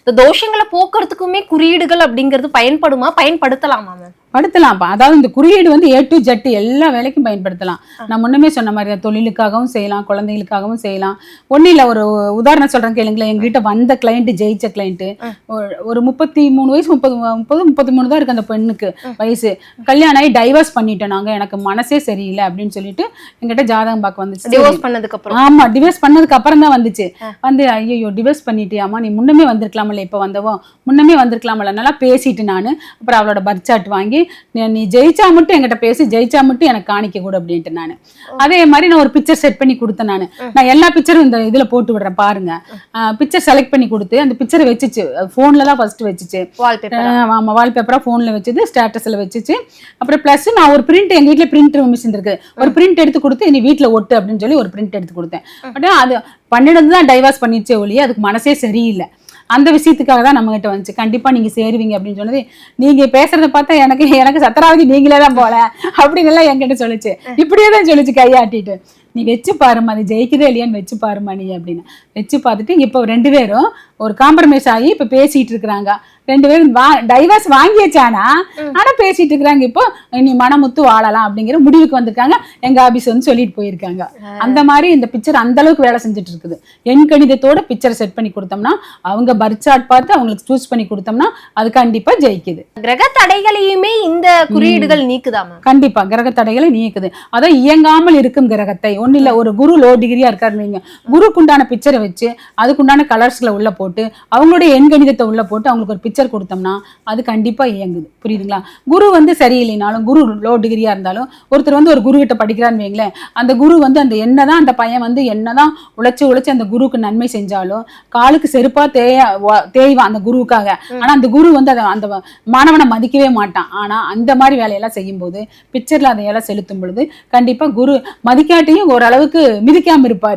இந்த தோஷங்களை போக்குறதுக்குமே குறியீடுகள் அப்படிங்கிறது பயன்படுமா, பயன்படுத்தலாமா மேம்? படுத்தலாம்ப்பா. அதாவது இந்த குறியீடு வந்து A to Z எல்லா வேலைக்கும் பயன்படுத்தலாம். நான் முன்னமே சொன்ன மாதிரி தொழிலுக்காகவும் செய்யலாம், குழந்தைகளுக்காகவும் செய்யலாம். ஒன்றும் இல்லை, ஒரு உதாரணம் சொல்றேன் கேளுங்களேன். எங்ககிட்ட வந்த கிளைண்ட், ஜெயிச்ச கிளைண்ட், ஒரு 33 வயசு, 33 தான் இருக்கு அந்த பெண்ணுக்கு வயசு. கல்யாணம் ஆகி டைவர்ஸ் பண்ணிட்டோம் நாங்க, எனக்கு மனசே சரியில்லை அப்படின்னு சொல்லிட்டு எங்கிட்ட ஜாதகம் பார்க்க வந்துச்சு. டிவோர்ஸ் பண்ணதுக்கு அப்புறம்? ஆமா, டிவோர்ஸ் பண்ணதுக்கு அப்புறம் தான் வந்துச்சு. வந்து ஐயோ டிவோர்ஸ் பண்ணிட்டியாமா, நீ முன்னமே வந்திருக்கலாமல்ல, இப்ப வந்தவோ முன்னமே வந்திருக்கலாமல்ல, நல்லா பேசிட்டு நானு. அப்புறம் அவளோட பர்த் சார்ட் வாங்கி நீ ஜெயிச்சா மட்டும் என்கிட்ட பேசி, ஜெயிச்சா மட்டும் எனக்கு காணிக்க கூட அப்படின்ட்டு நானு. அதே மாதிரி நான் ஒரு பிக்சர் செட் பண்ணி கொடுத்தேன். நான் எல்லா பிக்சரும் இந்த இதுல போட்டு விடுறேன் பாருங்க. பிக்சர் செலக்ட் பண்ணி கொடுத்து அந்த பிக்சரை வச்சுச்சு, போன்ல தான் ஃபர்ஸ்ட் வச்சுச்சு. ஆமா, வால்பேப்பரா போன்ல வச்சது, ஸ்டேட்டஸ்ல வச்சுச்சு. அப்புறம் பிளஸ் நான் ஒரு பிரிண்ட், எங்க வீட்டுல பிரிண்ட் மிஷின் இருக்கு, ஒரு பிரிண்ட் எடுத்து கொடுத்து நீ வீட்டுல ஒட்டு அப்படின்னு சொல்லி ஒரு பிரிண்ட் எடுத்து கொடுத்தேன். பட் அது பண்ணிட்டு தான் டைவர்ஸ் பண்ணிச்சே ஒழிய அதுக்கு மனசே சரியில்லை. அந்த விஷயத்துக்காக தான் நம்ம கிட்ட வந்துச்சு. கண்டிப்பா நீங்க சேருவீங்க அப்படின்னு சொன்னது, நீங்க பேசுறத பார்த்தா எனக்கு சத்திராவதி நீங்களே தான் போல அப்படின்னு எல்லாம் என்கிட்ட சொல்லிச்சு. இப்படியே தான் சொல்லிச்சு கையாட்டிட்டு. நீ வச்சு பாருமா, அது ஜெயிக்குதே இல்லையான்னு வச்சு பாருமா நீ அப்படின்னு வச்சு பார்த்துட்டு இப்போ 2 பேரும் ஒரு காம்ப்ரமைஸ் ஆகி இப்ப பேசிட்டு இருக்கிறாங்க. 2 பேரும் டைவர்ஸ் வாங்கியாச்சானா, ஆனா பேசிட்டு இருக்கிறாங்க. இப்போ நீ மனமுத்து வாழலாம் அப்படிங்கிற முடிவுக்கு வந்திருக்காங்க. எங்க ஆபீஸ் வந்து சொல்லிட்டு போயிருக்காங்க. அந்த மாதிரி இந்த பிக்சர் அந்த அளவுக்கு வேலை செஞ்சுட்டு இருக்குது. எண் கணிதத்தோட பிக்சர் செட் பண்ணி கொடுத்தோம்னா, அவங்க பர்த் சார்ட் பார்த்து அவங்களுக்கு சூஸ் பண்ணி கொடுத்தோம்னா அது கண்டிப்பா ஜெயிக்குது. கிரக தடைகளையுமே இந்த குறியீடுகள் நீக்குதாமா? கண்டிப்பா கிரக தடைகளை நீக்குது. அதான் இயங்காமல் இருக்கும் கிரகத்தை, ஒண்ணு இல்ல, ஒரு குரு லோ டிகிரியா இருக்காரு நீங்க, குருக்குண்டான பிக்சரை வச்சு அதுக்குண்டான கலர்ஸ்ல உள்ள போட்டு அவங்களுடைய எண் கணிதத்தை உள்ள போட்டு அவங்களுக்கு ஒரு பிக்சர் கொடுத்தோம்னா அது கண்டிப்பா இயங்குது. புரியுதுங்களா? குரு வந்து சரியில்லைனாலும், குரு லோ டிகிரியா இருந்தாலும், ஒருத்தர் வந்து ஒரு குரு கிட்ட படிக்கிறான்னு வைங்களேன், அந்த குரு வந்து அந்த என்னதான் அந்த பையன் வந்து என்னதான் உழைச்சு அந்த குருவுக்கு நன்மை செஞ்சாலும் காலுக்கு செருப்பா தேய்வான் அந்த குருவுக்காக. ஆனா அந்த குரு வந்து அந்த மாணவனை மதிக்கவே மாட்டான். ஆனா அந்த மாதிரி வேலையெல்லாம் செய்யும் போது பிக்சர்ல அதையெல்லாம் செலுத்தும் பொழுது கண்டிப்பா குரு மதிக்காட்டியும் ஓரளவுக்கு மிதிக்காம இருப்பாரு.